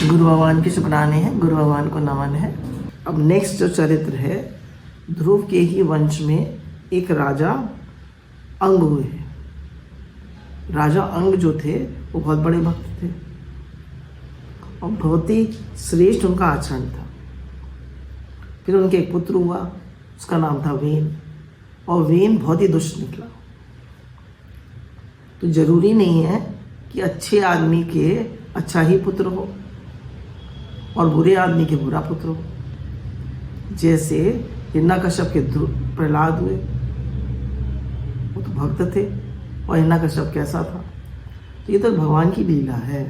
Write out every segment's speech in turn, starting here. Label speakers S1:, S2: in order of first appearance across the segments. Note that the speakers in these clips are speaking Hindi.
S1: गुरु भगवान के शुक्राने हैं, गुरु भगवान को नमन है। अब नेक्स्ट जो चरित्र है, ध्रुव के ही वंश में एक राजा अंग हुए हैं। राजा अंग जो थे वो बहुत बड़े भक्त थे और बहुत ही श्रेष्ठ उनका आचरण था। फिर उनके एक पुत्र हुआ, उसका नाम था वेन, और वेन बहुत ही दुष्ट निकला। तो जरूरी नहीं है कि अच्छे आदमी के अच्छा ही पुत्र हो और बुरे आदमी के बुरा पुत्र हो। जैसे हिरण्यकश्यप के प्रहलाद हुए, वो तो भक्त थे, और हिरण्यकश्यप कैसा था। तो ये तो भगवान की लीला है।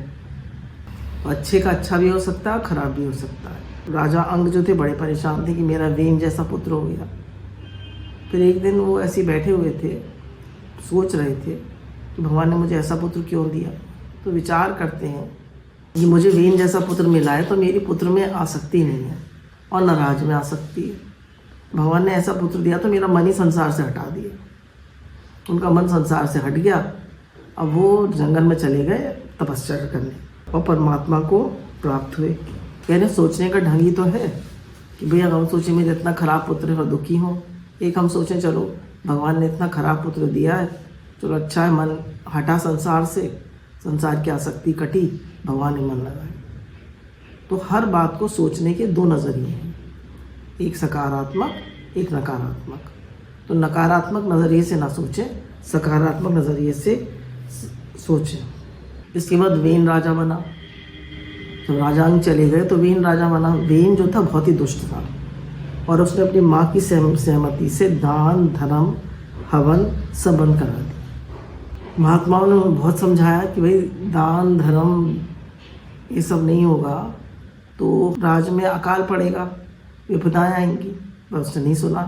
S1: अच्छे का अच्छा भी हो सकता है, खराब भी हो सकता है। राजा अंग जो थे बड़े परेशान थे कि मेरा वेन जैसा पुत्र हो गया। फिर एक दिन वो ऐसे बैठे हुए थे, सोच रहे थे कि भगवान ने मुझे ऐसा पुत्र क्यों दिया। तो विचार करते हैं कि मुझे वेन जैसा पुत्र मिला है तो मेरी पुत्र में आसक्ति नहीं है और न राज में आसक्ति है। भगवान ने ऐसा पुत्र दिया तो मेरा मन ही संसार से हटा दिया। उनका मन संसार से हट गया। अब वो जंगल में चले गए तपस्या करने और परमात्मा को प्राप्त हुए। कहने सोचने का ढंग ही तो है कि भैया हम सोचें मेरे इतना खराब पुत्र है और दुखी हो। एक हम सोचें चलो भगवान ने इतना खराब पुत्र दिया है, चलो अच्छा है, मन हटा संसार से, संसार की आसक्ति कटी, भगवान ने मन लगाया। तो हर बात को सोचने के दो नज़रिए हैं, एक सकारात्मक, एक नकारात्मक। तो नकारात्मक नज़रिए से ना सोचें, सकारात्मक नज़रिए से सोचें। इसके बाद वेन राजा बना। जब राजांग चले गए तो वेन राजा बना। वेन जो था बहुत ही दुष्ट था और उसने अपनी माँ की सहमति से दान धर्म हवन सब बंद करा दिया। महात्माओं ने बहुत समझाया कि भाई दान धर्म ये सब नहीं होगा तो राज में अकाल पड़ेगा, विपदाएं आएंगी, पर उसने नहीं सुना।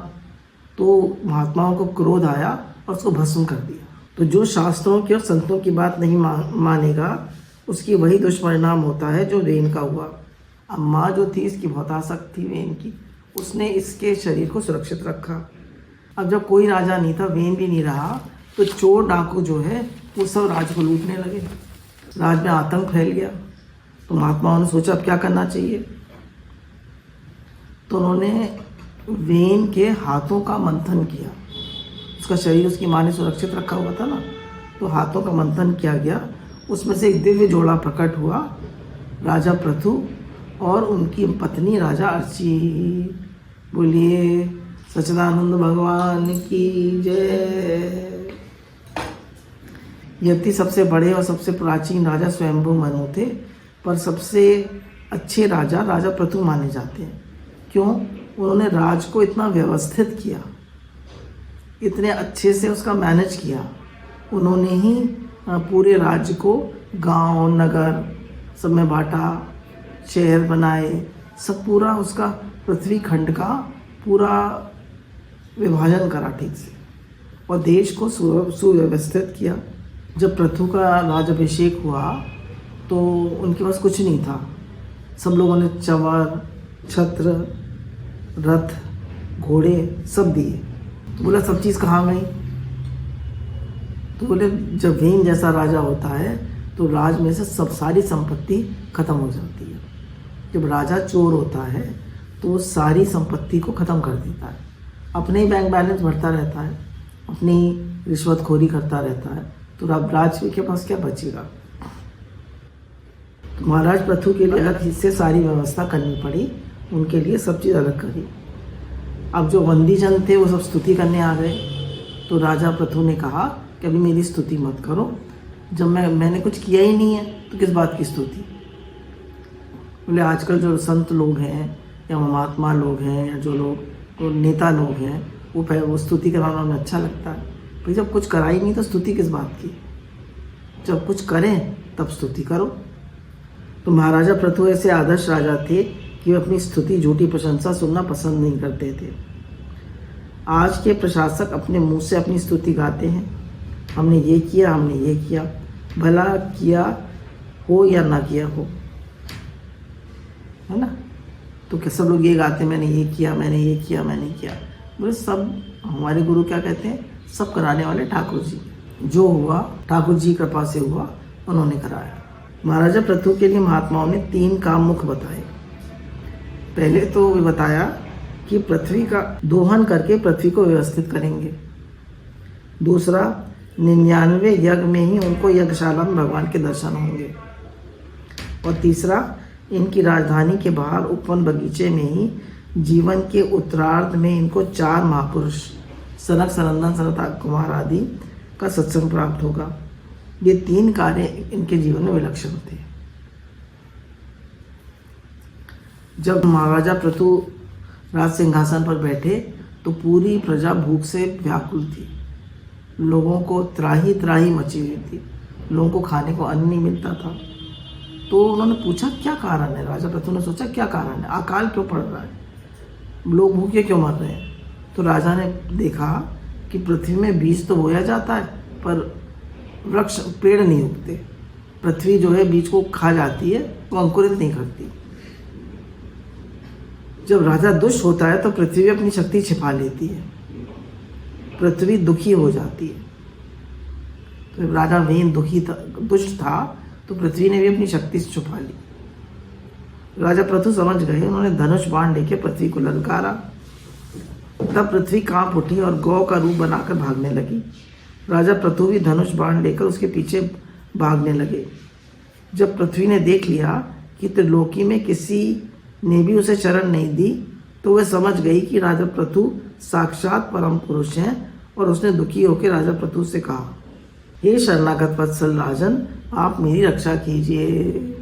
S1: तो महात्माओं को क्रोध आया और उसको भस्म कर दिया। तो जो शास्त्रों की और संतों की बात नहीं मानेगा उसकी वही दुष्परिणाम होता है जो वेन का हुआ। अब माँ जो थी इसकी बहुत आसक्ति थी वेन की, उसने इसके शरीर को सुरक्षित रखा। अब जब कोई राजा नहीं था, वेन भी नहीं रहा, तो चोर डाकू जो है वो सब राज को लूटने लगे। राज में आतंक फैल गया। तो महात्माओं ने सोचा अब क्या करना चाहिए। तो उन्होंने वेन के हाथों का मंथन किया। उसका शरीर उसकी माँ ने सुरक्षित रखा हुआ था ना, तो हाथों का मंथन किया गया। उसमें से एक दिव्य जोड़ा प्रकट हुआ, राजा पृथु और उनकी पत्नी राजा अर्ची। बोलिए सच्चिदानंद भगवान की जय। यद्यपि सबसे बड़े और सबसे प्राचीन राजा स्वयंभू मनु थे, पर सबसे अच्छे राजा राजा पृथु माने जाते हैं। क्यों? उन्होंने राज को इतना व्यवस्थित किया, इतने अच्छे से उसका मैनेज किया। उन्होंने ही पूरे राज्य को गांव नगर सब में बांटा, शहर बनाए, सब पूरा उसका पृथ्वी खंड का पूरा विभाजन करा ठीक से और देश को सुव्यवस्थित किया। जब पृथु का राज्याभिषेक हुआ तो उनके पास कुछ नहीं था। सब लोगों ने चंवर, छत्र, रथ, घोड़े सब दिए। तो बोला सब चीज़ कहाँ गई? तो बोले जब वेन जैसा राजा होता है तो राज में से सब सारी संपत्ति खत्म हो जाती है। जब राजा चोर होता है तो वो सारी संपत्ति को ख़त्म कर देता है, अपने ही बैंक बैलेंस भरता रहता है, अपनी रिश्वतखोरी करता रहता है, तो राज के पास क्या बचेगा। तो महाराज पृथु के लिए अलग से सारी व्यवस्था करनी पड़ी, उनके लिए सब चीज़ अलग करी। अब जो बंदीजन थे वो सब स्तुति करने आ गए। तो राजा पृथु ने कहा कि अभी मेरी स्तुति मत करो, जब मैंने कुछ किया ही नहीं है तो किस बात की स्तुति। बोले आजकल जो संत लोग हैं या महात्मा लोग हैं या जो लोग नेता लोग हैं वो स्तुति कराना उन्हें अच्छा लगता है। भाई जब कुछ करा ही नहीं तो स्तुति किस बात की। जब कुछ करें तब स्तुति करो। तो महाराजा पृथु ऐसे आदर्श राजा थे कि वे अपनी स्तुति झूठी प्रशंसा सुनना पसंद नहीं करते थे। आज के प्रशासक अपने मुंह से अपनी स्तुति गाते हैं, हमने ये किया, हमने ये किया, भला किया हो या ना किया हो, है ना। तो क्या सब लोग ये गाते मैंने ये किया, मैंने ये किया, मैंने किया। बोले सब हमारे गुरु क्या कहते हैं, सब कराने वाले ठाकुर जी। जो हुआ ठाकुर जी कृपा से हुआ, उन्होंने कराया। महाराजा पृथु के लिए महात्माओं ने 3 काम मुख्य बताए। पहले तो वे बताया कि पृथ्वी का दोहन करके पृथ्वी को व्यवस्थित करेंगे। दूसरा, 99 यज्ञ में ही उनको यज्ञशाला में भगवान के दर्शन होंगे। और तीसरा, इनकी राजधानी के बाहर उपवन बगीचे में ही जीवन के उत्तरार्ध में इनको 4 महापुरुष सनक, सनंदन, सनत कुमार आदि का सत्संग प्राप्त होगा। ये 3 कार्य इनके जीवन में विलक्षण थे। जब महाराजा पृथु राज सिंहासन पर बैठे तो पूरी प्रजा भूख से व्याकुल थी। लोगों को त्राही त्राही मची हुई थी। लोगों को खाने को अन्न नहीं मिलता था। तो उन्होंने पूछा क्या कारण है। राजा पृथु ने सोचा क्या कारण है, अकाल क्यों पड़ रहा है, लोग भूखे क्यों मर रहे हैं। तो राजा ने देखा कि पृथ्वी में बीज तो बोया जाता है पर वृक्ष पेड़ नहीं उगते। पृथ्वी जो है बीज को खा जाती है, वो अंकुरित नहीं करती। जब राजा दुष्ट होता है तो पृथ्वी अपनी शक्ति छिपा लेती है, पृथ्वी दुखी हो जाती है। तो जब राजा वेन दुष्ट था तो पृथ्वी ने भी अपनी शक्ति से छुपा ली। राजा पृथु समझ गए, उन्होंने धनुष बाण लेके पृथ्वी को ललकारा। तब पृथ्वी कांप उठी और गौ का रूप बनाकर भागने लगी। राजा पृथु भी धनुष बाण लेकर उसके पीछे भागने लगे। जब पृथ्वी ने देख लिया कि त्रिलोकी में किसी ने भी उसे शरण नहीं दी तो वह समझ गई कि राजा पृथु साक्षात परम पुरुष हैं। और उसने दुखी होकर राजा पृथु से कहा, हे शरणागत वत्सल राजन, आप मेरी रक्षा कीजिए।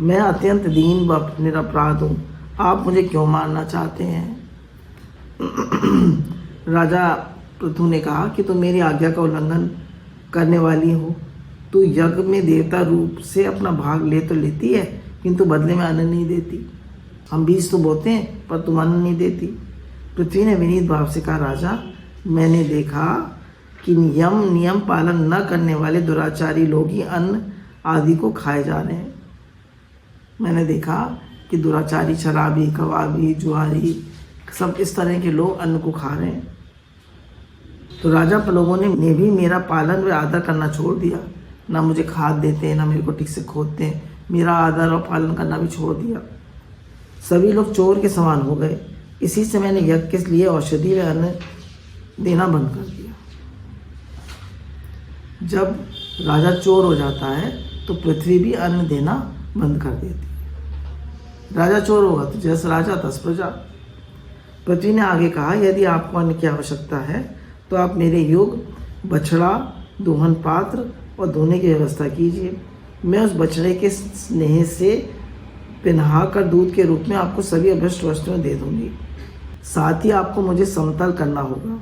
S1: मैं अत्यंत दीन व निरपराध हूँ, आप मुझे क्यों मारना चाहते हैं। राजा पृथु ने कहा कि तुम मेरी आज्ञा का उल्लंघन करने वाली हो। तू यज्ञ में देवता रूप से अपना भाग ले तो लेती है, किंतु बदले में अन्न नहीं देती। हम बीज तो बोते हैं पर तुम अन्न नहीं देती। पृथ्वी ने विनीत भाव से कहा, राजा मैंने देखा कि नियम पालन न करने वाले दुराचारी लोग ही अन्न आदि को खाए जा रहे हैं। मैंने देखा कि दुराचारी, शराबी, कबाबी, जुआरी, सब इस तरह के लोग अन्न को खा रहे हैं। तो राजा लोगों ने भी मेरा पालन व आदर करना छोड़ दिया। ना मुझे खाद देते, ना मेरे को ठीक से खोदते हैं, मेरा आदर और पालन करना भी छोड़ दिया। सभी लोग चोर के समान हो गए। इसी से मैंने यज्ञ के लिए औषधि व अन्न देना बंद कर दिया। जब राजा चोर हो जाता है तो पृथ्वी भी अन्न देना बंद कर देती है। राजा चोर होगा तो जैसे राजा तस प्रजा। पृथ्वी ने आगे कहा, यदि आपको अन्न की आवश्यकता है तो आप मेरे योग, बछड़ा, दोहन पात्र और धोने की व्यवस्था कीजिए। मैं उस बछड़े के स्नेह से पिन्हा कर दूध के रूप में आपको सभी अभीष्ट वस्तुएं दे दूंगी। साथ ही आपको मुझे समतल करना होगा,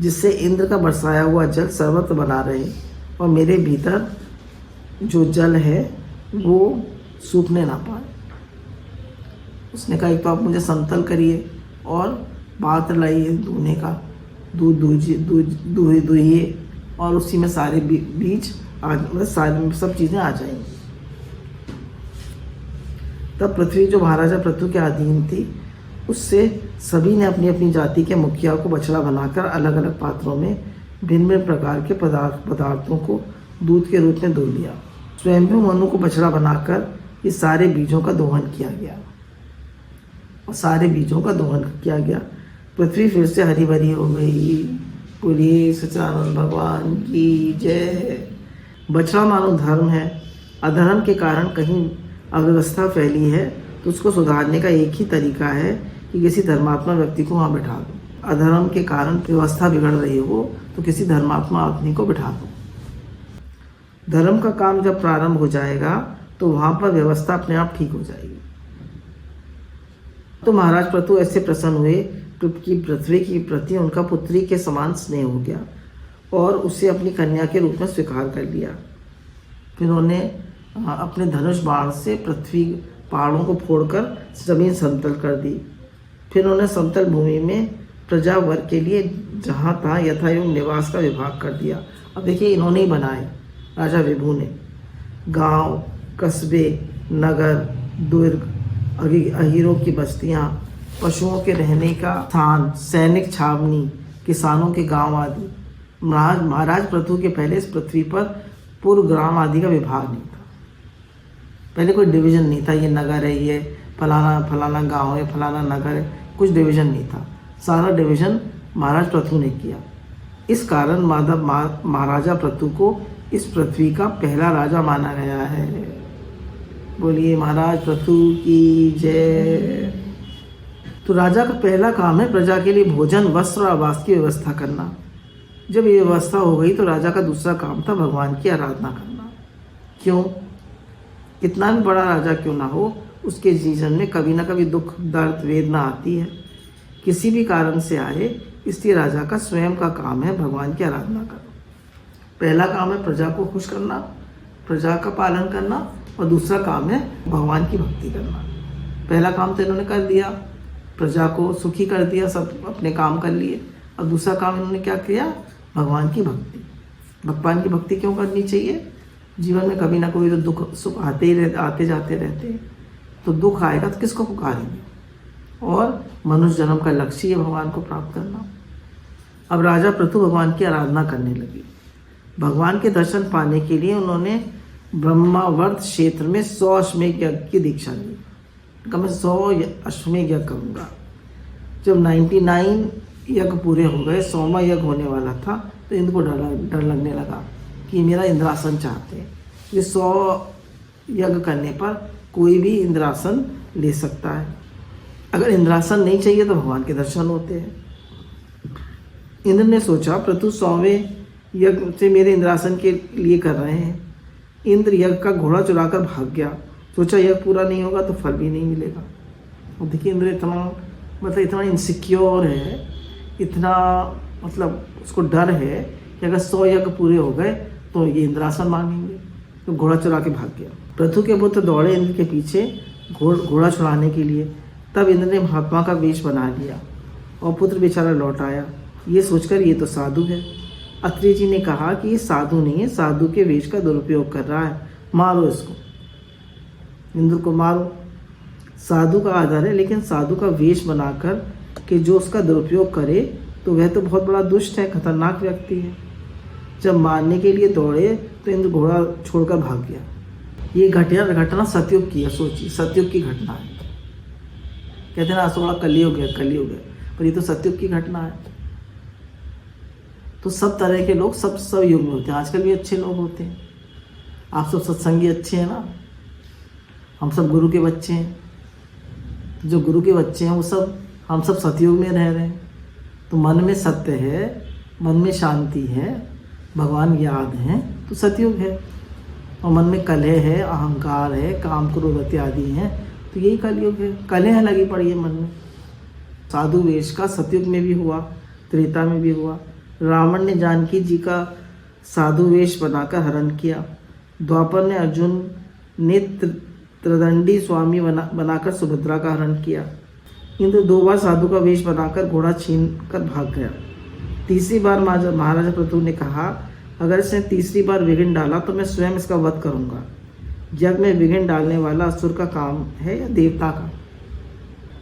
S1: जिससे इंद्र का बरसाया हुआ जल सर्वत्र बना रहे और मेरे भीतर जो जल है वो सूखने ना पाए। उसने कहा, एक तो आप मुझे समतल करिए और पात्र लाइए धोने का, दूध दुहिए और उसी में सारे बीज मतलब सारी सब चीज़ें आ जाएंगी। तब पृथ्वी जो महाराजा पृथु के अधीन थी, उससे सभी ने अपनी अपनी जाति के मुखिया को बछड़ा बनाकर अलग अलग पात्रों में भिन्न भिन्न प्रकार के पदार्थों को दूध के रूप में धो लिया। स्वयंभू मनु को बछड़ा बनाकर ये सारे बीजों का दोहन किया गया और सारे बीजों का दोहन किया गया। पृथ्वी फिर से हरी भरी हो गई। बोलिए सच्चिदानंद भगवान की जय। बछड़ा मानो धर्म है। अधर्म के कारण कहीं अव्यवस्था फैली है तो उसको सुधारने का एक ही तरीका है कि किसी धर्मात्मा व्यक्ति को वहाँ बिठा दो। अधर्म के कारण व्यवस्था बिगड़ रही हो तो किसी धर्मात्मा आदमी को बिठा दो। धर्म का काम जब प्रारंभ हो जाएगा तो वहाँ पर व्यवस्था अपने आप ठीक हो जाएगी। तो महाराज पृथु ऐसे प्रसन्न हुए कि पृथ्वी की प्रति उनका पुत्री के समान स्नेह हो गया और उसे अपनी कन्या के रूप में स्वीकार कर लिया। फिर उन्होंने अपने धनुष बाण से पृथ्वी पहाड़ों को फोड़कर जमीन समतल कर दी। फिर उन्होंने समतल भूमि में प्रजा वर्ग के लिए जहाँ तहाँ यथायोग निवास का विभाग कर दिया। अब देखिए, इन्होंने ही बनाए, राजा विभू ने। गांव, कस्बे, नगर, दुर्ग, अहीरों की बस्तियाँ, पशुओं के रहने का स्थान, सैनिक छावनी, किसानों के गांव आदि। महाराज पृथु के पहले इस पृथ्वी पर पूर्व ग्राम आदि का विभाग नहीं था। पहले कोई डिवीज़न नहीं था, ये नगर है, ये फलाना फलाना गांव है, फलाना नगर है, कुछ डिवीज़न नहीं था। सारा डिवीज़न महाराज पृथु ने किया। इस कारण महाराजा पृथु को इस पृथ्वी का पहला राजा माना गया है। बोलिए महाराज पृथु की जय। तो राजा का पहला काम है प्रजा के लिए भोजन, वस्त्र और आवास की व्यवस्था करना। जब ये व्यवस्था हो गई तो राजा का दूसरा काम था भगवान की आराधना करना। क्यों? कितना भी बड़ा राजा क्यों ना हो, उसके जीवन में कभी ना कभी दुख, दर्द, वेदना आती है, किसी भी कारण से आए। इसलिए राजा का स्वयं का काम है भगवान की आराधना करना। पहला काम है प्रजा को खुश करना, प्रजा का पालन करना, और दूसरा काम है भगवान की भक्ति करना। पहला काम तो इन्होंने कर दिया, प्रजा को सुखी कर दिया, सब अपने काम कर लिए। और दूसरा काम इन्होंने क्या किया? भगवान की भक्ति। भगवान की भक्ति क्यों करनी चाहिए? जीवन में कभी ना कभी तो दुख सुख आते जाते रहते हैं। तो दुख आएगा तो किसको पुकारेंगे? और मनुष्य जन्म का लक्ष्य है भगवान को प्राप्त करना। अब राजा पृथु भगवान की आराधना करने लगे। भगवान के दर्शन पाने के लिए उन्होंने ब्रह्मावर्त क्षेत्र में 100 अश्वमेध यज्ञ की दीक्षा ली। कहा मैं 100 अश्वमेध यज्ञ करूँगा। जब 99 यज्ञ पूरे हो गए, 100वां यज्ञ होने वाला था, तो इंद्र को डर लगने लगा कि मेरा इंद्रासन चाहते हैं। ये 100 यज्ञ करने पर कोई भी इंद्रासन ले सकता है। अगर इंद्रासन नहीं चाहिए तो भगवान के दर्शन होते हैं। इंद्र ने सोचा पृथु 100वें यज्ञ से मेरे इंद्रासन के लिए कर रहे हैं। इंद्र यज्ञ का घोड़ा चुराकर भाग गया। सोचा यज्ञ पूरा नहीं होगा तो फल भी नहीं मिलेगा। और देखिए इंद्र इतना इनसिक्योर है, इतना उसको डर है कि अगर 100 यज्ञ पूरे हो गए तो ये इंद्रासन मांगेंगे। तो घोड़ा चुरा के भाग गया। पृथु के पुत्र दौड़े इंद्र के पीछे घोड़ा छुड़ाने के लिए। तब इंद्र ने महात्मा का वेश बना लिया और पुत्र बेचारा लौट आया। ये सोचकर ये तो साधु है। अत्रि जी ने कहा कि ये साधु नहीं है, साधु के वेश का दुरुपयोग कर रहा है, मारो इसको, इंद्र को मारो। साधु का आदर है, लेकिन साधु का वेश बनाकर कि जो उसका दुरुपयोग करे तो वह तो बहुत बड़ा दुष्ट है, खतरनाक व्यक्ति है। जब मारने के लिए दौड़े तो इंद्र घोड़ा छोड़कर भाग गया। ये घटना सतयुग की है। सोचिए, सतयुग की घटना है। कहते हैं ना थोड़ा कलयुग है, पर ये तो सतयुग की घटना है। तो सब तरह के लोग सब युग में होते हैं। आजकल भी अच्छे लोग होते हैं। आप सब सत्संगी अच्छे हैं ना, हम सब गुरु के बच्चे हैं। तो जो गुरु के बच्चे हैं हम सब सतयुग में रह रहे हैं। तो मन में सत्य है, मन में शांति है, भगवान याद है, तो सतयुग है। और मन में कलह है, अहंकार है, काम क्रोध इत्यादि हैं, तो यही कलयुग है। कलह लगी पड़ी है मन में। साधु वेश का सतयुग में भी हुआ, त्रेता में भी हुआ। रावण ने जानकी जी का साधु वेश बनाकर हरण किया। द्वापर ने अर्जुन ने त्रिदंडी स्वामी बनाकर सुभद्रा का हरण किया। इंद्र 2 बार साधु का वेश बनाकर घोड़ा छीन कर भाग गया। तीसरी बार महाराजा पृथु ने कहा अगर इसने तीसरी बार विघ्न डाला तो मैं स्वयं इसका वध करूंगा। यज्ञ में विघ्न डालने वाला असुर का काम है या देवता का?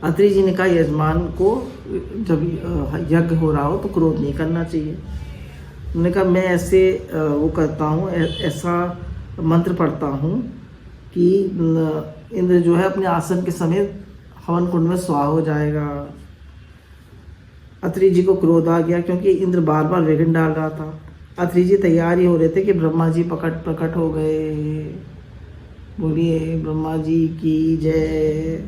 S1: अत्रि जी ने कहा यजमान को जब यज्ञ हो रहा हो तो क्रोध नहीं करना चाहिए। उन्होंने कहा मैं ऐसे वो करता हूँ, ऐसा मंत्र पढ़ता हूँ कि इंद्र जो है अपने आसन के समेत हवन कुंड में स्वाहा हो जाएगा। अत्रि जी को क्रोध आ गया क्योंकि इंद्र बार बार विघ्न डाल रहा था। अत्रि जी तैयार ही हो रहे थे कि ब्रह्मा जी प्रकट हो गए। बोलिए ब्रह्मा जी की जय।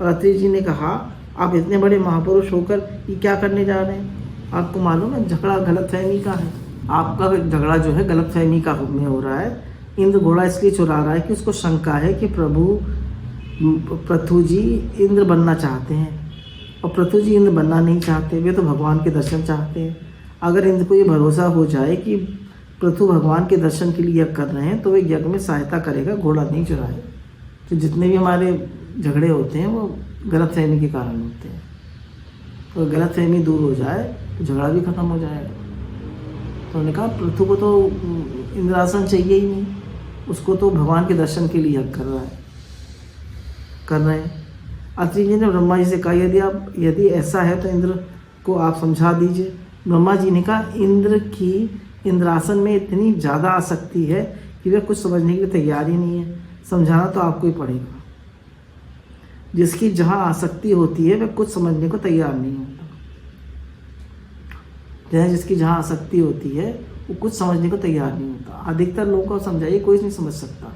S1: और अत्रि जी ने कहा आप इतने बड़े महापुरुष होकर ये क्या करने जा रहे हैं? आपको मालूम है झगड़ा गलतफहमी का है। आपका झगड़ा जो है गलतफहमी का में हो रहा है। इंद्र घोड़ा इसलिए चुरा रहा है कि उसको शंका है कि पृथु जी इंद्र बनना चाहते हैं, और पृथु जी इंद्र बनना नहीं चाहते, वे तो भगवान के दर्शन चाहते हैं। अगर इंद्र को ये भरोसा हो जाए कि पृथु भगवान के दर्शन के लिए यज्ञ कर रहे हैं तो वे यज्ञ में सहायता करेगा, घोड़ा नहीं चुराए। तो जितने भी हमारे झगड़े होते हैं वो गलतफहमी के कारण होते हैं। तो गलतफहमी दूर हो जाए तो झगड़ा भी खत्म हो जाएगा। तो उन्होंने कहा पृथु को तो इंद्रासन चाहिए ही नहीं, उसको तो भगवान के दर्शन के लिए यज्ञ कर रहे हैं। अत्रि जी ने ब्रह्मा जी से कहा यदि ऐसा है तो इंद्र को आप समझा दीजिए। ब्रह्मा जी ने कहा इंद्र की इंद्रासन में इतनी ज़्यादा आसक्ति है कि वे कुछ समझने के लिए तैयार ही नहीं है। समझाना तो आपको ही पड़ेगा। जिसकी जहाँ आसक्ति होती है वह कुछ समझने को तैयार नहीं होता। जिसकी जहाँ आसक्ति होती है वो कुछ समझने को तैयार नहीं होता। अधिकतर लोगों को समझाइए, कोई नहीं समझ सकता,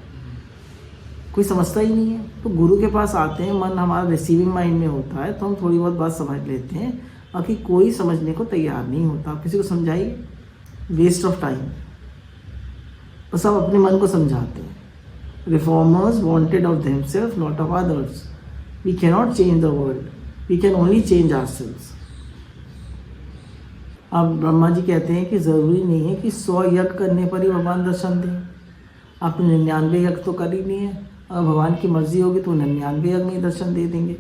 S1: कोई समझता ही नहीं है। तो गुरु के पास आते हैं, मन हमारा रिसीविंग माइंड में होता है, तो हम थोड़ी बहुत बात समझ लेते हैं, बाकी कोई समझने को तैयार नहीं होता। आप किसी को समझाइए, वेस्ट ऑफ टाइम। तो सब अपने मन को समझाते हैं। Reformers wanted of themselves, not of others. We cannot change the world, we can only change ourselves. अब ब्रह्मा जी कहते हैं कि ज़रूरी नहीं है कि 100 यज्ञ करने पर ही भगवान दर्शन दें। आपने 99 यज्ञ तो कर ही नहीं है। अगर भगवान की मर्जी होगी तो 99 यज्ञ में ही दर्शन दे देंगे।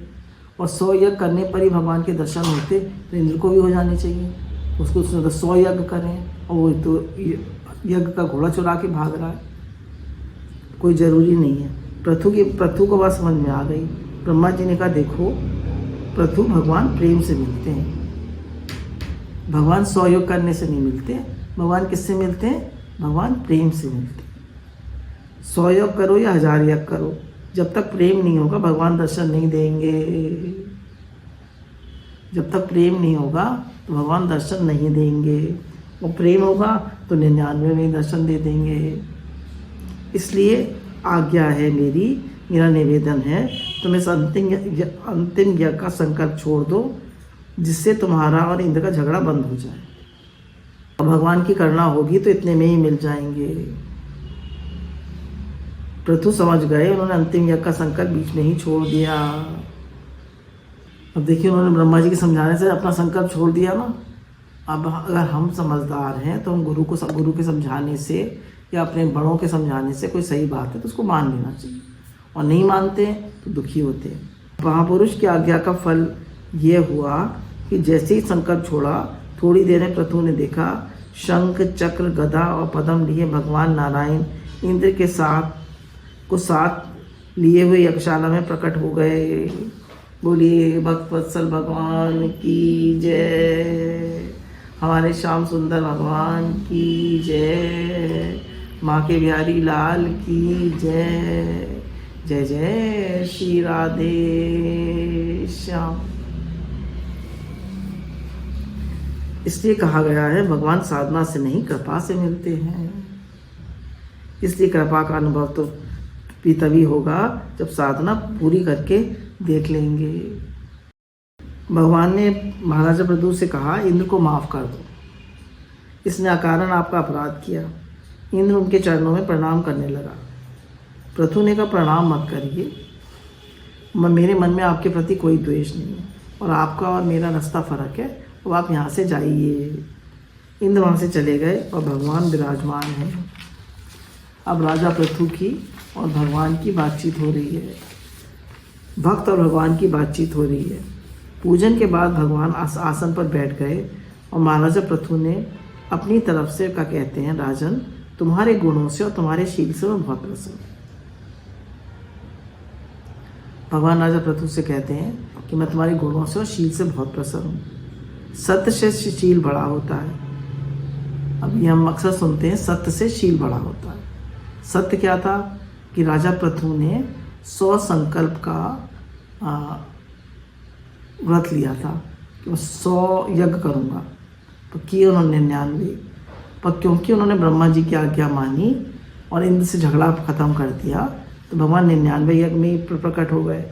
S1: और 100 यज्ञ करने पर ही भगवान के दर्शन होते तो इंद्र को भी हो जाने चाहिए। उसको उसने तो 100 यज्ञ करें और वो तो यज्ञ का घोड़ा चुरा के भाग रहा है। कोई ज़रूरी नहीं है। पृथु को बात समझ में आ गई। ब्रह्मा जी ने कहा देखो पृथु, भगवान प्रेम से मिलते हैं। भगवान 100 यज्ञ करने से नहीं मिलते। भगवान किससे मिलते हैं? भगवान प्रेम से मिलते हैं। 100 यज्ञ करो या 1000 यज्ञ करो, जब तक प्रेम नहीं होगा भगवान दर्शन नहीं देंगे। जब तक प्रेम नहीं होगा तो भगवान दर्शन नहीं देंगे, और प्रेम होगा तो 99 में दर्शन दे देंगे। इसलिए आज्ञा है मेरा निवेदन है, तुम इस अंतिम यज्ञ का संकल्प छोड़ दो, जिससे तुम्हारा और इंद्र का झगड़ा बंद हो जाए। और भगवान की करना होगी तो इतने में ही मिल जाएंगे। पृथु समझ गए, उन्होंने अंतिम यज्ञ का संकल्प बीच में ही छोड़ दिया। अब देखिए, उन्होंने ब्रह्मा जी के समझाने से अपना संकल्प छोड़ दिया ना। अब अगर हम समझदार हैं तो हम गुरु के समझाने से या अपने बड़ों के समझाने से कोई सही बात है तो उसको मान लेना चाहिए, और नहीं मानते तो दुखी होते हैं। महापुरुष की आज्ञा का फल ये हुआ कि जैसे ही संकल्प छोड़ा, थोड़ी देर में पृथु ने देखा शंख, चक्र, गदा और पद्म लिए भगवान नारायण इंद्र के साथ लिए हुए यज्ञशाला में प्रकट हो गए। बोलिए भक्त वत्सल भगवान की जय, हमारे श्याम सुंदर भगवान की जय, माँ के बिहारी लाल की जय। जय जय श्री राधे श्याम। इसलिए कहा गया है भगवान साधना से नहीं कृपा से मिलते हैं। इसलिए कृपा का अनुभव तो तभी होगा जब साधना पूरी करके देख लेंगे। भगवान ने महाराजा पृथु से कहा इंद्र को माफ़ कर दो, इसने अकारण आपका अपराध किया। इंद्र उनके चरणों में प्रणाम करने लगा। पृथु ने कहा प्रणाम मत करिए, मेरे मन में आपके प्रति कोई द्वेष नहीं है, और आपका और मेरा रास्ता फ़र्क है, अब आप यहाँ से जाइए। इंद्र वहाँ से चले गए और भगवान विराजमान हैं। अब राजा पृथु की और भगवान की बातचीत हो रही है। भक्त और भगवान की बातचीत हो रही है। पूजन के बाद भगवान आसन पर बैठ गए और महाराजा पृथु ने अपनी तरफ से का कहते हैं राजन, तुम्हारे गुणों से और तुम्हारे शील से मैं बहुत प्रसन्न हूँ। भगवान राजा पृथु से कहते हैं कि मैं तुम्हारे गुणों से और शील से बहुत प्रसन्न हूँ। सत्य से शील बड़ा होता है। अब ये हम अक्सर सुनते हैं सत्य से शील बड़ा होता है। सत्य क्या था कि राजा पृथु ने 100 संकल्प का व्रत लिया था कि मैं 100 यज्ञ करूँगा, तो किए उन्होंने 99। पर क्योंकि उन्होंने ब्रह्मा जी की आज्ञा मानी और इंद्र से झगड़ा ख़त्म कर दिया, तो भगवान 99 यज्ञ में ही प्रकट हो गए।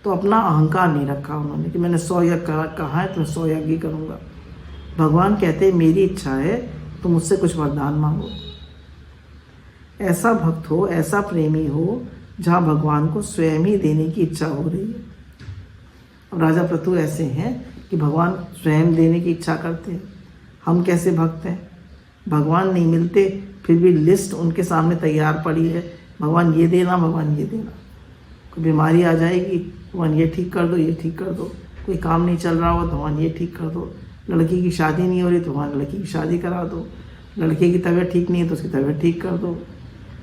S1: तो अपना अहंकार नहीं रखा उन्होंने कि मैंने 100 यज्ञ कहा है तो मैं 100 यज्ञ ही करूँगा। भगवान कहते हैं मेरी इच्छा है तो मुझसे कुछ वरदान मांगो। ऐसा भक्त हो, ऐसा प्रेमी हो जहाँ भगवान को स्वयं ही देने की इच्छा हो रही है। अब राजा पृथु ऐसे हैं कि भगवान स्वयं देने की इच्छा करते हैं। हम कैसे भक्त हैं? भगवान नहीं मिलते फिर भी लिस्ट उनके सामने तैयार पड़ी है, भगवान ये देना, भगवान ये देना। कोई बीमारी आ जाएगी, भगवान ये ठीक कर दो, ये ठीक कर दो। कोई काम नहीं चल रहा हो, भगवान ये ठीक कर दो। लड़की की शादी नहीं हो रही तो भगवान लड़की की शादी करा दो। लड़के की तबीयत ठीक नहीं है तो उसकी तबीयत ठीक कर दो।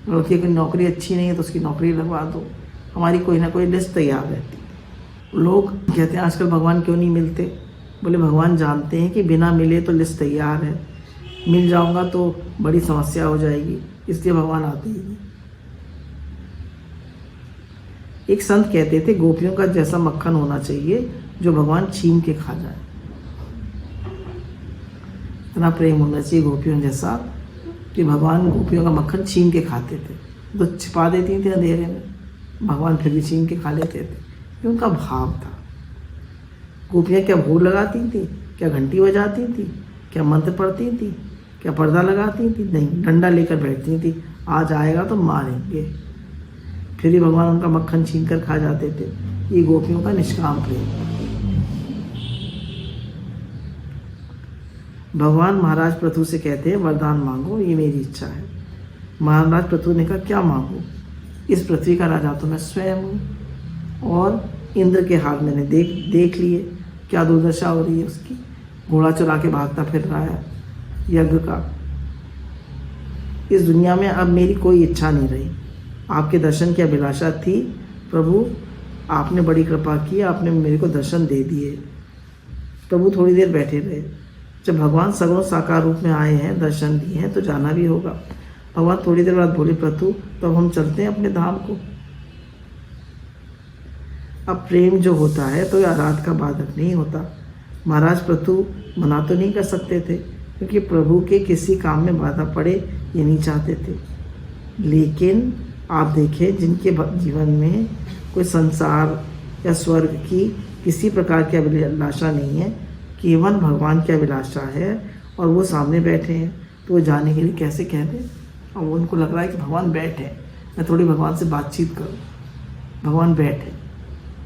S1: लड़के की नौकरी अच्छी नहीं है तो उसकी नौकरी लगवा दो। हमारी कोई ना कोई लिस्ट तैयार रहती है। लोग कहते हैं आजकल भगवान क्यों नहीं मिलते? बोले भगवान जानते हैं कि बिना मिले तो लिस्ट तैयार है, मिल जाऊंगा तो बड़ी समस्या हो जाएगी, इसलिए भगवान आते ही नहीं। एक संत कहते थे गोपियों का जैसा मक्खन होना चाहिए जो भगवान छीन के खा जाए। इतना प्रेम होना चाहिए गोपियों जैसा कि भगवान गोपियों का मक्खन छीन के खाते थे। तो छिपा देती थी अंधेरे में, भगवान फिर भी छीन के खा लेते थे। ये उनका भाव था। गोपियाँ क्या भोग लगाती थी, क्या घंटी बजाती थी, क्या मंत्र पढ़ती थी, क्या पर्दा लगाती थी? नहीं, डंडा लेकर बैठती थी, आज आएगा तो मारेंगे। फिर ही भगवान उनका मक्खन छीन कर खा जाते थे। ये गोपियों का निष्काम प्रेम। भगवान महाराज पृथु से कहते हैं वरदान मांगो, ये मेरी इच्छा है। महाराज पृथु ने कहा क्या मांगो? इस पृथ्वी का राजा तो मैं स्वयं हूँ और इंद्र के हाथ मैंने देख लिए क्या दुर्दशा हो रही है उसकी। घोड़ा चुरा के भागता फिर रहा है यज्ञ का। इस दुनिया में अब मेरी कोई इच्छा नहीं रही। आपके दर्शन की अभिलाषा थी प्रभु, आपने बड़ी कृपा की, आपने मेरे को दर्शन दे दिए। प्रभु थोड़ी देर बैठे रहे। जब भगवान सगुण साकार रूप में आए हैं, दर्शन दिए हैं, तो जाना भी होगा। भगवान थोड़ी देर बाद बोले प्रभु तो हम चलते हैं अपने धाम को। अब प्रेम जो होता है तो आराध का बाधक नहीं होता। महाराज प्रभु मना तो नहीं कर सकते थे क्योंकि प्रभु के किसी काम में बाधा पड़े ये नहीं चाहते थे। लेकिन आप देखें जिनके जीवन में कोई संसार या स्वर्ग की किसी प्रकार की अभिलाषा नहीं है, केवल भगवान की अभिलाषा है और वो सामने बैठे हैं, तो वो जाने के लिए कैसे कह दें? और उनको लग रहा है कि भगवान बैठे, मैं थोड़ी भगवान से बातचीत करूं, भगवान बैठे।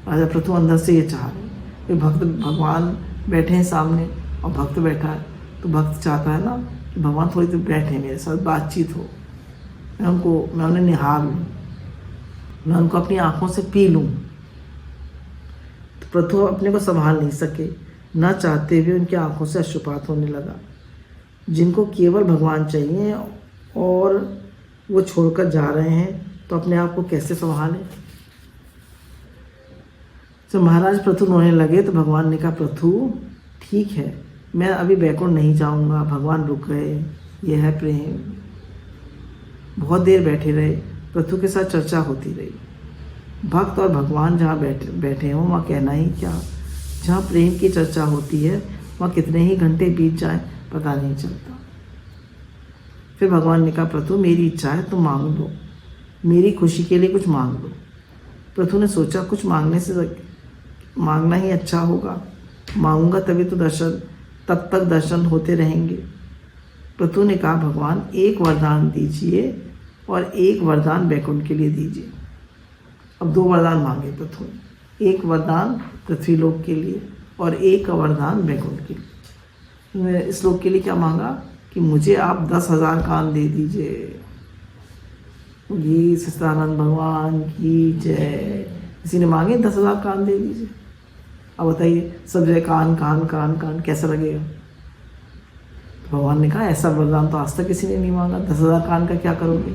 S1: राजा पृथु अंदर से ये चाह रहे कि भक्त भगवान बैठे हैं सामने और भक्त बैठा है, तो भक्त चाहता है ना कि भगवान थोड़ी देर बैठे मेरे साथ, बातचीत हो, मैं उन्हें निहार लूँ, मैं उनको अपनी आँखों से पी लूँ। तो पृथु अपने को संभाल नहीं सके, ना चाहते हुए उनकी आँखों से अश्रुपात होने लगा। जिनको केवल भगवान चाहिए और वो छोड़कर जा रहे हैं, तो अपने आप को कैसे संभालें? जब महाराज पृथु रोने लगे तो भगवान ने कहा पृथु ठीक है, मैं अभी बैकुंठ नहीं जाऊंगा। भगवान रुक गए। यह है प्रेम। बहुत देर बैठे रहे, पृथु के साथ चर्चा होती रही। भक्त और भगवान जहाँ बैठे हों वहाँ कहना ही क्या। जहाँ प्रेम की चर्चा होती है वहाँ कितने ही घंटे बीत जाए पता नहीं चलता। फिर भगवान ने कहा पृथु मेरी इच्छा है तुम मांग लो, मेरी खुशी के लिए कुछ मांग लो। पृथु ने सोचा कुछ मांगना ही अच्छा होगा, मांगूंगा तभी तो तब तक दर्शन होते रहेंगे। पृथु ने कहा भगवान एक वरदान दीजिए और एक वरदान बैकुंठ के लिए दीजिए। अब 2 वरदान मांगे पृथु ने, एक वरदान पृथ्वीलोक के लिए और एक वरदान बैकुंठ के लिए। इस लोक के लिए क्या मांगा कि मुझे आप 10,000 कान दे दीजिए। ये सच्चिदानंद भगवान की जय। किसी ने मांगे 10,000 कान दे दीजिए। अब बताइए सब जगह कान कान कान कान कैसा लगेगा? तो भगवान ने कहा ऐसा वरदान तो आज तक किसी ने नहीं मांगा। 10,000 कान का क्या करोगे?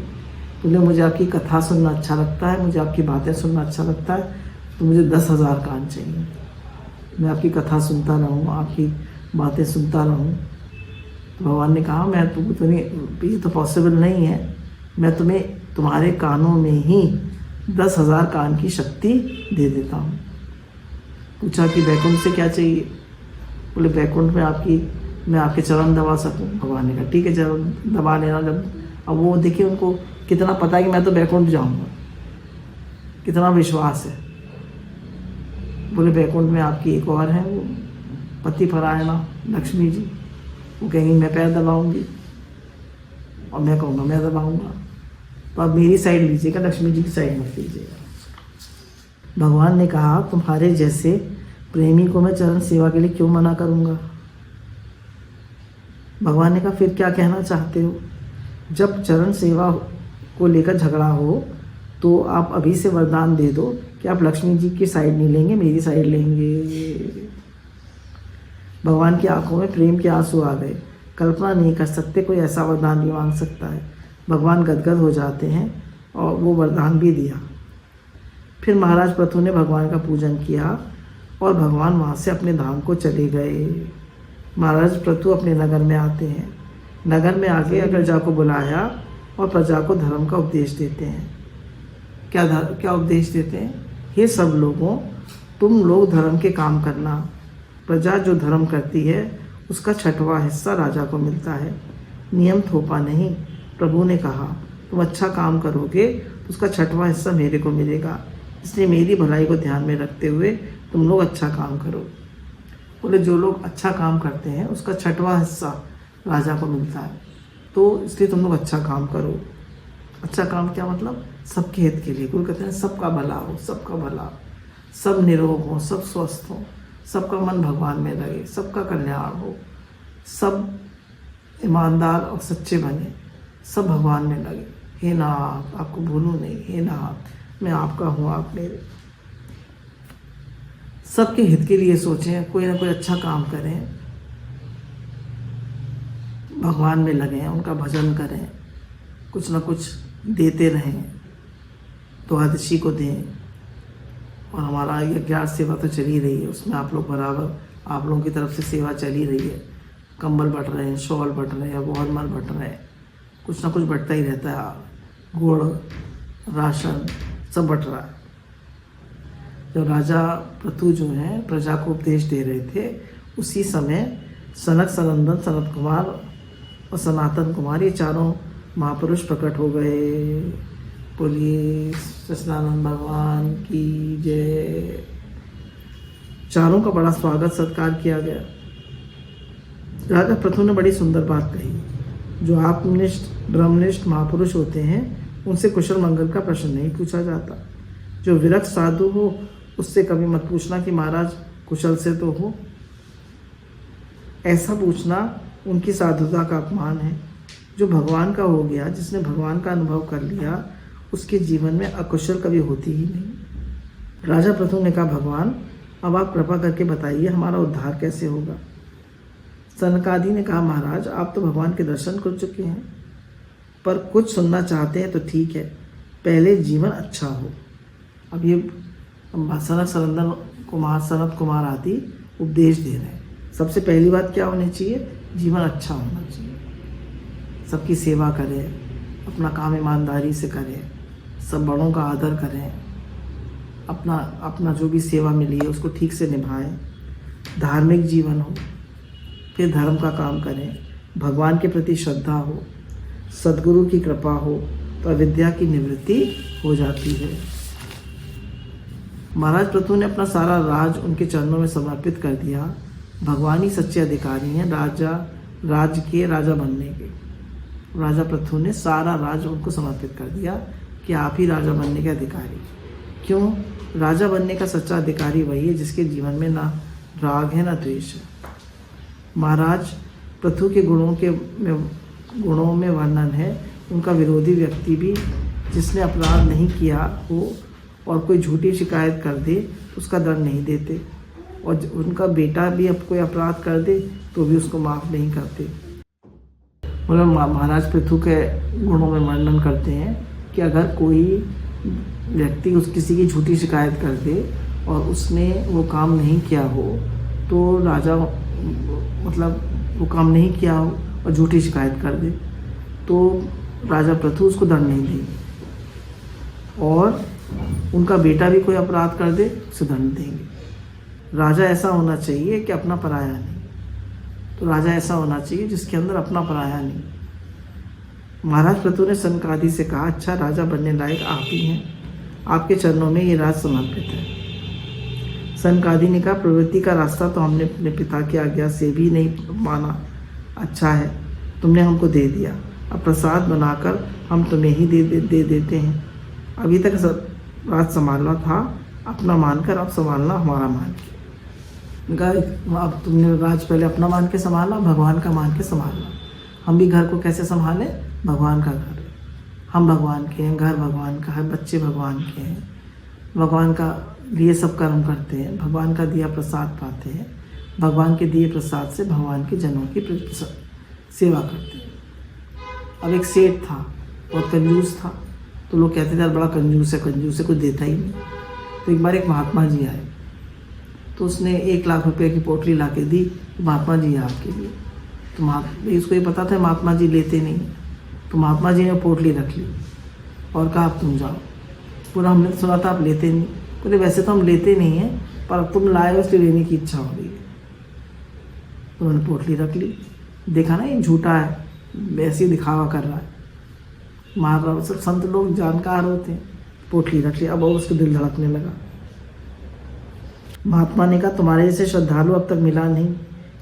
S1: बोले मुझे आपकी कथा सुनना अच्छा लगता है, मुझे आपकी बातें सुनना अच्छा लगता है, तो मुझे 10,000 कान चाहिए। मैं आपकी कथा सुनता रहूँ, आपकी बातें सुनता रहूँ। तो भगवान ने कहा मैं तुम्हें ये तो पॉसिबल नहीं है, मैं तुम्हें तुम्हारे कानों में ही 10,000 कान की शक्ति दे देता हूँ। पूछा कि बैकुंठ से क्या चाहिए? बोले बैकुंठ में मैं आपके चरण दबा सकूं। भगवान ने कहा ठीक है चरण दबा लेना। जब अब वो देखिए उनको कितना पता है कि मैं तो बैकुंठ जाऊंगा, कितना विश्वास है। बोले बैकुंठ में आपकी एक और है, वो पति परायणा लक्ष्मी जी, वो कहेंगी मैं पैर दबाऊंगी और मैं कहूँगा मैं दबाऊंगा। तो आप मेरी साइड लीजिएगा, लक्ष्मी जी की साइड मत लीजिएगा। भगवान ने कहा तुम्हारे जैसे प्रेमी को मैं चरण सेवा के लिए क्यों मना करूँगा? भगवान ने कहा फिर क्या कहना चाहते हो? जब चरण सेवा को लेकर झगड़ा हो तो आप अभी से वरदान दे दो कि आप लक्ष्मी जी की साइड नहीं लेंगे, मेरी साइड लेंगे। भगवान की आंखों में प्रेम के आंसू आ गए। कल्पना नहीं कर सकते कोई ऐसा वरदान भी मांग सकता है। भगवान गदगद हो जाते हैं और वो वरदान भी दिया। फिर महाराज पृथु ने भगवान का पूजन किया और भगवान वहाँ से अपने धाम को चले गए। महाराज पृथु अपने नगर में आते हैं। नगर में आके प्रजा को बुलाया और प्रजा को धर्म का उपदेश देते हैं। क्या उपदेश देते हैं? हे सब लोगों, तुम लोग धर्म के काम करना। प्रजा जो धर्म करती है उसका 6वां हिस्सा राजा को मिलता है। नियम थोपा नहीं। प्रभु ने कहा, तुम अच्छा काम करोगे तो उसका 6वां हिस्सा मेरे को मिलेगा। इसलिए मेरी भलाई को ध्यान में रखते हुए तुम लोग अच्छा काम करो। बोले जो लोग अच्छा काम करते हैं उसका 6वां हिस्सा राजा को मिलता है, तो इसलिए तुम लोग अच्छा काम करो। अच्छा काम क्या मतलब? सबके हित के लिए। गुरु कहते हैं सबका भला हो, सबका भला हो, सब निरोग हो, सब स्वस्थ हो, सबका मन भगवान में लगे, सबका कल्याण हो, सब ईमानदार और सच्चे बने, सब भगवान में लगे। हे नाथ, आपको भूलूं नहीं, हे नाथ मैं आपका हूँ, आप मेरे। सबके हित के लिए सोचें, कोई ना कोई अच्छा काम करें, भगवान में लगें, उनका भजन करें, कुछ ना कुछ देते रहें, द्वादशी को दें। और हमारा यज्ञ सेवा तो चली रही है, उसमें आप लोग बराबर, आप लोगों की तरफ से सेवा चली रही है। कंबल बट रहे हैं, शॉल बट रहे हैं, बहुत माल बट रहे हैं, कुछ ना कुछ बटता ही रहता है। गुड़, राशन सब बट रहा है। जब राजा पृथु जो हैं प्रजा को उपदेश दे रहे थे, उसी समय सनक, सनंदन, सनत कुमार और सनातन कुमार, ये चारों महापुरुष प्रकट हो गए। बोलिए सच्चिदानंद भगवान की जय। चारों का बड़ा स्वागत सत्कार किया गया। राजा पृथु ने बड़ी सुंदर बात कही। जो आत्मनिष्ठ ब्रह्मनिष्ठ महापुरुष होते हैं उनसे कुशल मंगल का प्रश्न नहीं पूछा जाता। जो विरक्त साधु हो उससे कभी मत पूछना कि महाराज कुशल से तो हो। ऐसा पूछना उनकी साधुता का अपमान है। जो भगवान का हो गया, जिसने भगवान का अनुभव कर लिया, उसके जीवन में अकुशल कभी होती ही नहीं। राजा पृथु ने कहा, भगवान अब आप कृपा करके बताइए हमारा उद्धार कैसे होगा। सनकादि ने कहा, महाराज आप तो भगवान के दर्शन कर चुके हैं, पर कुछ सुनना चाहते हैं तो ठीक है, पहले जीवन अच्छा हो। अब ये सनक, सनंदन कुमार, सनत कुमार आदि उपदेश दे रहे हैं। सबसे पहली बात क्या होनी चाहिए? जीवन अच्छा होना चाहिए। सबकी सेवा करें, अपना काम ईमानदारी से करें, सब बड़ों का आदर करें, अपना जो भी सेवा मिली है उसको ठीक से निभाएं, धार्मिक जीवन हो, फिर धर्म का काम करें, भगवान के प्रति श्रद्धा हो, सद्गुरु की कृपा हो तो अविद्या की निवृत्ति हो जाती है। महाराज पृथु ने अपना सारा राज उनके चरणों में समर्पित कर दिया। भगवान ही सच्चे अधिकारी हैं राज के राजा बनने के। राजा पृथु ने सारा राज उनको समर्पित कर दिया कि आप ही राजा बनने के अधिकारी। क्यों? राजा बनने का सच्चा अधिकारी वही है जिसके जीवन में ना राग है ना द्वेष है। महाराज पृथु के गुणों में वर्णन है। उनका विरोधी व्यक्ति भी जिसने अपराध नहीं किया हो और कोई झूठी शिकायत कर दे तो उसका दंड नहीं देते, और उनका बेटा भी अब कोई अपराध कर दे तो भी उसको माफ़ नहीं करते। मतलब महाराज पृथु के गुणों में वर्णन करते हैं कि अगर कोई व्यक्ति किसी की झूठी शिकायत कर दे और उसने वो काम नहीं किया हो, तो राजा मतलब वो काम नहीं किया हो और झूठी शिकायत कर दे तो राजा पृथु उसको दंड नहीं देंगे, और उनका बेटा भी कोई अपराध कर दे उसे दंड देंगे। राजा ऐसा होना चाहिए कि अपना पराया नहीं। तो राजा ऐसा होना चाहिए जिसके अंदर अपना पराया नहीं। महाराज पृथु ने सनकादि से कहा, अच्छा राजा बनने लायक आप ही हैं, आपके चरणों में ये राज समर्पित है। सनकादि ने कहा, प्रवृत्ति का रास्ता तो हमने अपने पिता की आज्ञा से भी नहीं माना। अच्छा है, तुमने हमको दे दिया, अब प्रसाद बनाकर हम तुम्हें ही दे देते हैं। अभी तक सब राज संभालना था अपना मानकर, अब संभालना हमारा मान के। अब तुमने राज पहले अपना मान के संभाला, भगवान का मान के संभालना। हम भी घर को कैसे संभालें? भगवान का घर है, हम भगवान के हैं, घर भगवान का है, बच्चे भगवान के हैं, भगवान का लिए सब कर्म करते हैं, भगवान का दिया प्रसाद पाते हैं, भगवान के दिए प्रसाद से भगवान के जनों की सेवा करते हैं। अब एक सेठ था, बहुत कंजूस था, तो लोग कहते थे यार बड़ा कंजूस है, कुछ देता ही नहीं। तो एक बार एक महात्मा जी आए, तो उसने 1 लाख रुपए की पोटली ला के दी, तो महात्मा जी आपके लिए। तो इसको ये पता था महात्मा जी लेते नहीं, तो महात्मा जी ने पोटली रख ली और कहा अब तुम जाओ। पूरा हमने सुना था आप लेते नहीं, बोले वैसे तो हम लेते नहीं हैं, पर अब तुम लाए हो इसलिए लेने की इच्छा हो रही है। तो उन्होंने पोटली रख ली। देखा ना ये झूठा है, वैसे ही दिखावा कर रहा है। महात्मा सब संत लोग जानकार होते हैं। पोटली रख ली। अब उसका दिल धड़कने लगा। महात्मा ने कहा तुम्हारे जैसे श्रद्धालु अब तक मिला नहीं,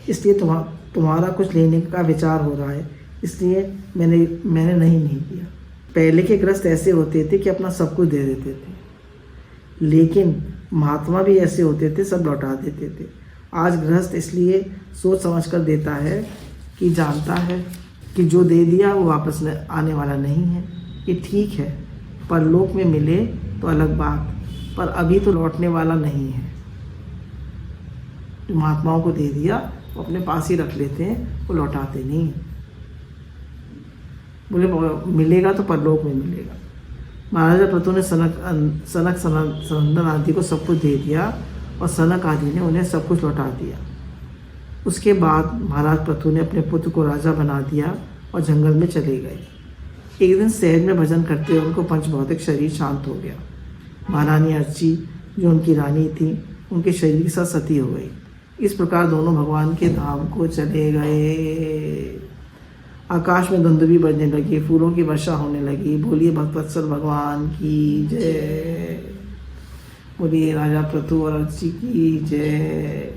S1: इसलिए तुम्हारा कुछ लेने का विचार हो रहा है, इसलिए मैंने नहीं किया। पहले के गृहस्थ ऐसे होते थे कि अपना सब कुछ दे देते थे, लेकिन महात्मा भी ऐसे होते थे, सब लौटा देते थे। आज गृहस्थ इसलिए सोच समझ कर देता है कि जानता है कि जो दे दिया वो वापस आने वाला नहीं है। ये ठीक है, परलोक में मिले तो अलग बात, पर अभी तो लौटने वाला नहीं है। जो महात्माओं को दे दिया वो अपने पास ही रख लेते हैं, वो लौटाते नहीं हैं। बोले मिलेगा तो परलोक में मिलेगा। महाराजा प्रतु ने सनक सनंदन आदि को सब कुछ दे दिया और सनक आदि ने उन्हें सब कुछ लौटा दिया। उसके बाद महाराज प्रतु ने अपने पुत्र को राजा बना दिया और जंगल में चले गए। एक दिन सहज में भजन करते हुए उनको पंचभौतिक शरीर शांत हो गया। महारानी अर्ची जो उनकी रानी थी, उनके शरीर के साथ सती हो गई। इस प्रकार दोनों भगवान के धाम को चले गए। आकाश में दुंदुभी बजने लगी, फूलों की वर्षा होने लगी। बोलिए भक्तवत्सल भगवान की जय। बोलिए राजा प्रतु और अर्ची की जय।